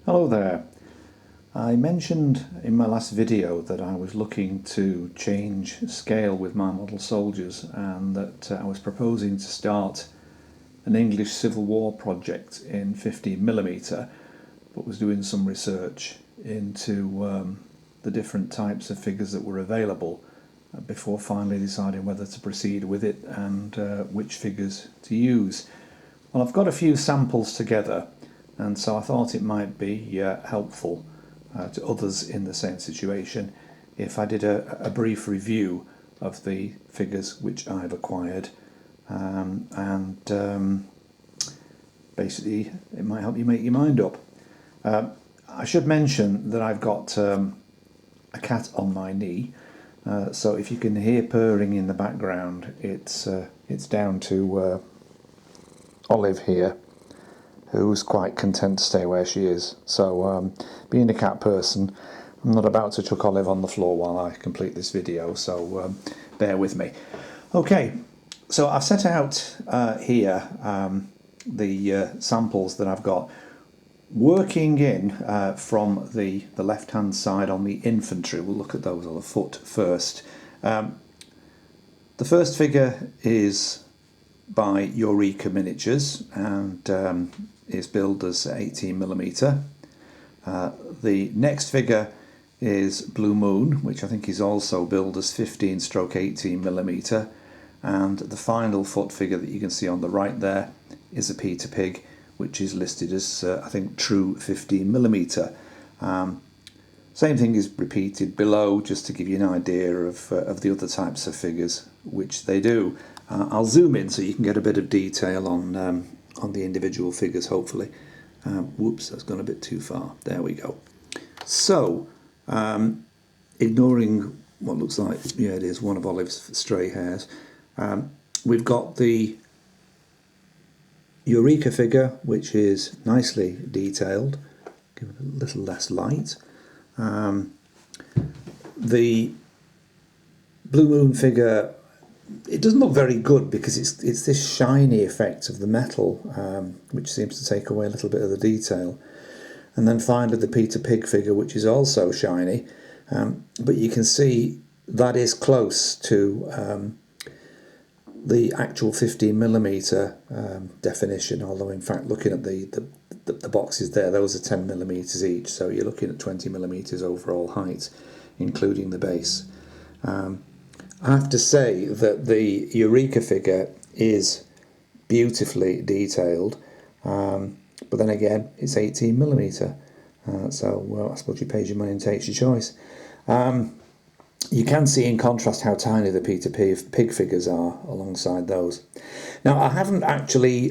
Hello there. I mentioned in my last video that I was looking to change scale with my model soldiers and that I was proposing to start an English Civil War project in 15mm, but was doing some research into the different types of figures that were available before finally deciding whether to proceed with it and which figures to use. Well, I've got a few samples together, and so I thought it might be helpful to others in the same situation if I did a brief review of the figures which I've acquired, and basically it might help you make your mind up. I should mention that I've got a cat on my knee, so if you can hear purring in the background, it's down to Olive here, who's quite content to stay where she is. So being a cat person, I'm not about to chuck Olive on the floor while I complete this video, so bear with me. Okay, so I've set out here the samples that I've got, working in from the left hand side on the infantry. We'll look at those on the foot first. The first figure is by Eureka Miniatures and is billed as 18mm. The next figure is Blue Moon, which I think is also billed as 15/18mm, and the final foot figure that you can see on the right there is a Peter Pig, which is listed as I think true 15mm. Same thing is repeated below, just to give you an idea of the other types of figures which they do. I'll zoom in so you can get a bit of detail on the individual figures, hopefully. Whoops, that's gone a bit too far. There we go. So, ignoring what looks like, yeah, it is one of Olive's stray hairs, we've got the Eureka figure, which is nicely detailed. Give it a little less light. The Blue Moon figure, it doesn't look very good because it's this shiny effect of the metal, which seems to take away a little bit of the detail. And then finally the Peter Pig figure, which is also shiny, but you can see that is close to the actual 15mm definition, although in fact looking at the boxes there, those are 10mm each, so you're looking at 20mm overall height, including the base. I have to say that the Eureka figure is beautifully detailed, but then again it's 18mm, so well, I suppose you pay your money and takes your choice. You can see in contrast how tiny the Peter Pig figures are alongside those. Now, I haven't actually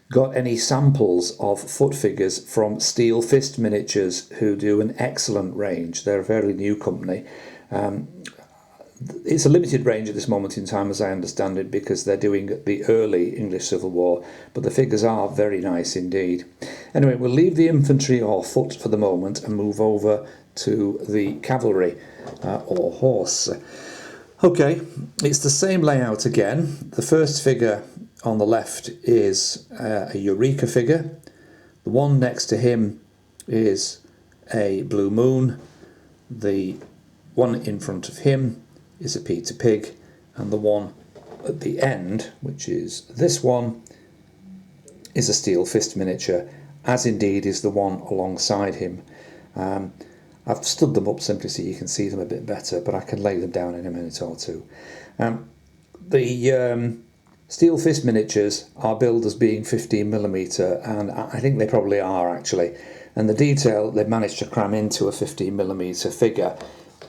got any samples of foot figures from Steel Fist Miniatures, who do an excellent range. They're a fairly new company. It's a limited range at this moment in time, as I understand it, because they're doing the early English Civil War, but the figures are very nice indeed. Anyway, we'll leave the infantry or foot for the moment and move over to the cavalry or horse. Okay, it's the same layout again. The first figure on the left is a Eureka figure. The one next to him is a Blue Moon. The one in front of him is a Peter Pig, and the one at the end, which is this one, is a Steel Fist miniature, as indeed is the one alongside him. I've stood them up simply so you can see them a bit better, but I can lay them down in a minute or two. The Steel Fist miniatures are billed as being 15mm, and I think they probably are actually. And the detail they've managed to cram into a 15mm figure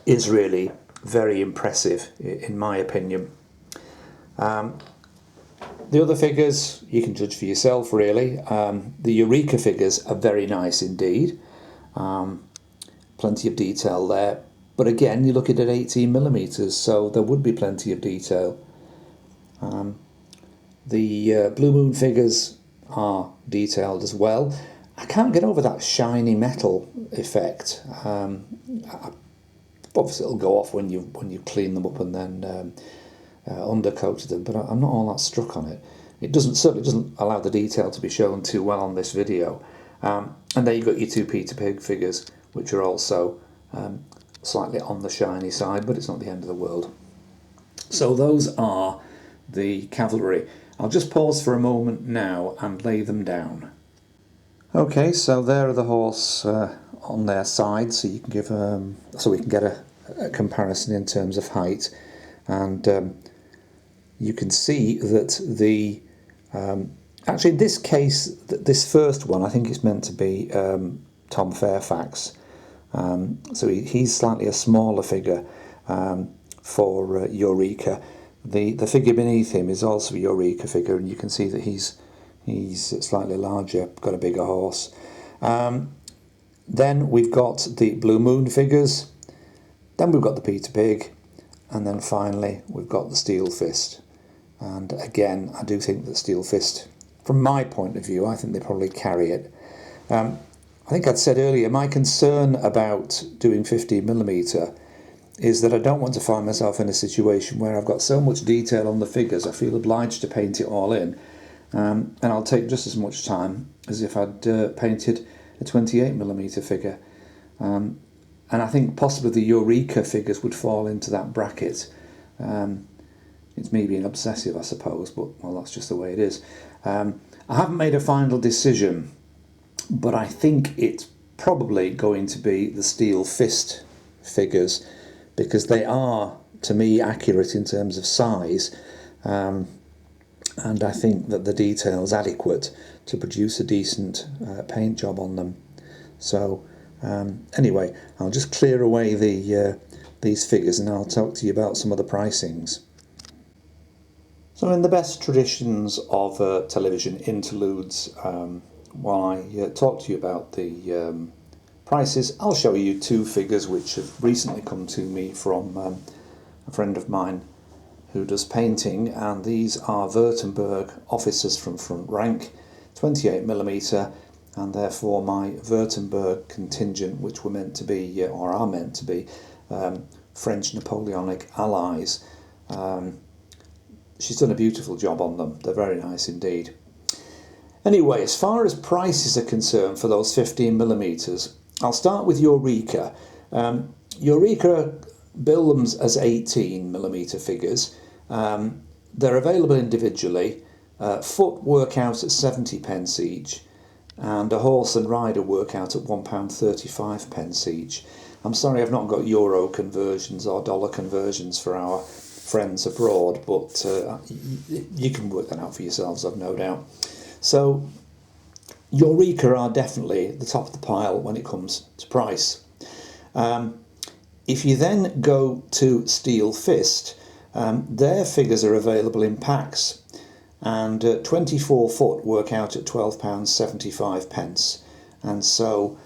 is really very impressive, in my opinion. The other figures, you can judge for yourself, really. The Eureka figures are very nice indeed. Plenty of detail there. But again, you're looking at 18mm, so there would be plenty of detail. The Blue Moon figures are detailed as well. I can't get over that shiny metal effect. Obviously it'll go off when you clean them up and then undercoated them, but I'm not all that struck on it. It certainly doesn't allow the detail to be shown too well on this video. And then you've got your two Peter Pig figures, which are also slightly on the shiny side, but it's not the end of the world. So those are the cavalry. I'll just pause for a moment now and lay them down. Okay, so there are the horse on their side, so you can give so we can get a comparison in terms of height, and you can see that the actually in this case, this first one, I think it's meant to be Tom Fairfax. So he's slightly a smaller figure for Eureka. The figure beneath him is also a Eureka figure, and you can see that he's slightly larger, got a bigger horse. Then we've got the Blue Moon figures, then we've got the Peter Pig, and then finally we've got the Steel Fist. And again, I do think that Steel Fist, from my point of view, I think they probably carry it. I think I'd said earlier, my concern about doing 15mm is that I don't want to find myself in a situation where I've got so much detail on the figures, I feel obliged to paint it all in. And I'll take just as much time as if I'd painted a 28mm figure. And I think possibly the Eureka figures would fall into that bracket. It's me being obsessive, I suppose, but well, that's just the way it is. I haven't made a final decision, but I think it's probably going to be the Steel Fist figures, because they are, to me, accurate in terms of size, and I think that the detail is adequate to produce a decent paint job on them. So anyway, I'll just clear away these figures and I'll talk to you about some of the pricings. So in the best traditions of television interludes, while I talk to you about the prices, I'll show you two figures which have recently come to me from a friend of mine who does painting, and these are Württemberg officers from front rank, 28mm, and therefore my Württemberg contingent, which were meant to be, or are meant to be, French Napoleonic allies. She's done a beautiful job on them. They're very nice indeed. Anyway, as far as prices are concerned for those 15mm, I'll start with Eureka. Eureka bill them as 18mm figures. They're available individually. Foot work out at 70p each, and a horse and rider work out at £1.35 each. I'm sorry I've not got euro conversions or dollar conversions for our friends abroad, but you can work that out for yourselves, I've no doubt. So Eureka are definitely the top of the pile when it comes to price. If you then go to Steel Fist, their figures are available in packs, and 24 foot work out at £12.75, and so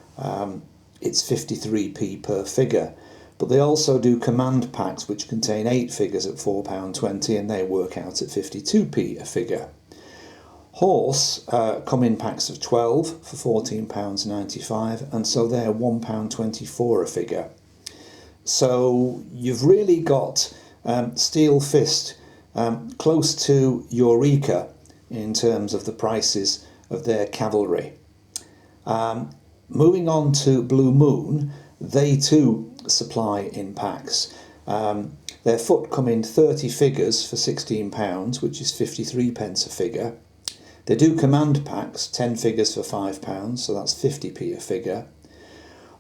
it's 53p per figure. But they also do command packs which contain 8 figures at £4.20, and they work out at 52p a figure. Horse come in packs of 12 for £14.95, and so they're £1.24 a figure. So you've really got Steel Fist close to Eureka in terms of the prices of their cavalry. Moving on to Blue Moon, they too supply in packs. Their foot come in 30 figures for £16, which is 53p a figure. They do command packs, 10 figures for £5, so that's 50p a figure.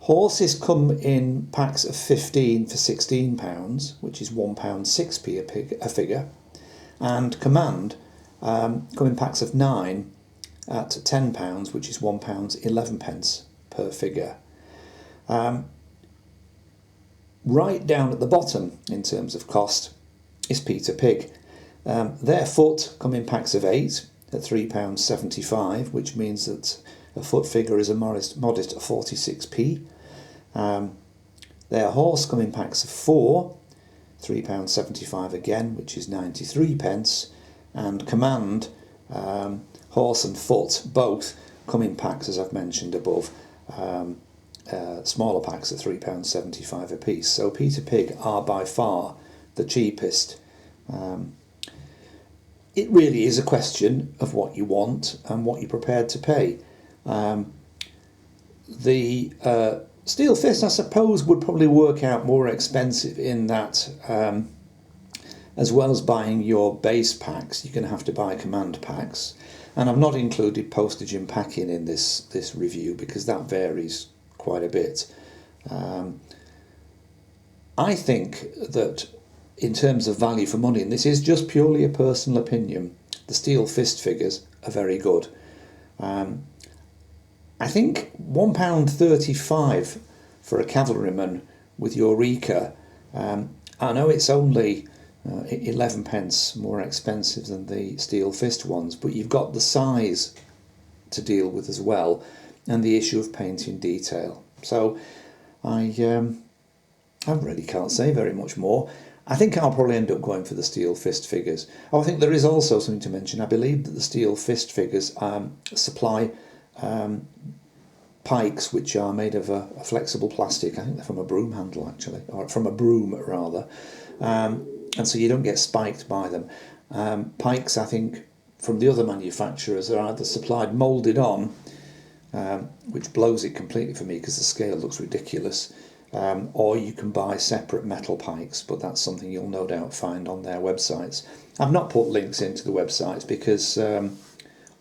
Horses come in packs of 15 for £16, which is £1.06 a figure. And command come in packs of 9 at £10, which is £1.11 per figure. Right down at the bottom in terms of cost is Peter Pig. Their foot come in packs of 8 at £3.75, which means that a foot figure is a modest 46p. Their horse come in packs of 4, £3.75 again, which is 93p, and command, horse and foot, both come in packs, as I've mentioned above, smaller packs at £3.75 a piece. So Peter Pig are by far the cheapest. It really is a question of what you want and what you're prepared to pay. The steel fist, I suppose, would probably work out more expensive in that as well as buying your base packs, you're going to have to buy command packs. And I've not included postage and packing in this review because that varies quite a bit. I think that in terms of value for money, and this is just purely a personal opinion, the steel fist figures are very good. I think £1.35 for a cavalryman with Eureka. I know it's only 11 pence more expensive than the steel fist ones, but you've got the size to deal with as well, and the issue of painting detail. So I really can't say very much more. I think I'll probably end up going for the steel fist figures. Oh, I think there is also something to mention. I believe that the steel fist figures supply pikes which are made of a flexible plastic. I think they're from a broom handle actually, or from a broom rather, and so you don't get spiked by them. Pikes, I think, from the other manufacturers are either supplied moulded on, which blows it completely for me because the scale looks ridiculous, or you can buy separate metal pikes, but that's something you'll no doubt find on their websites. I've not put links into the websites because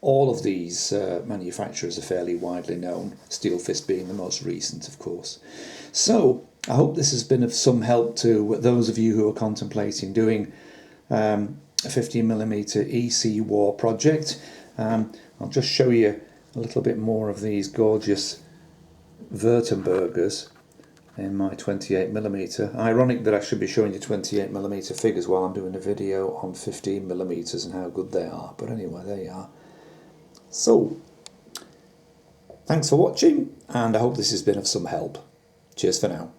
all of these manufacturers are fairly widely known, Steel Fist being the most recent, of course. So I hope this has been of some help to those of you who are contemplating doing a 15mm EC War project. I'll just show you a little bit more of these gorgeous Württembergers in my 28mm. Ironic that I should be showing you 28mm figures while I'm doing a video on 15mm and how good they are, but anyway, there you are. So, thanks for watching, and I hope this has been of some help. Cheers for now.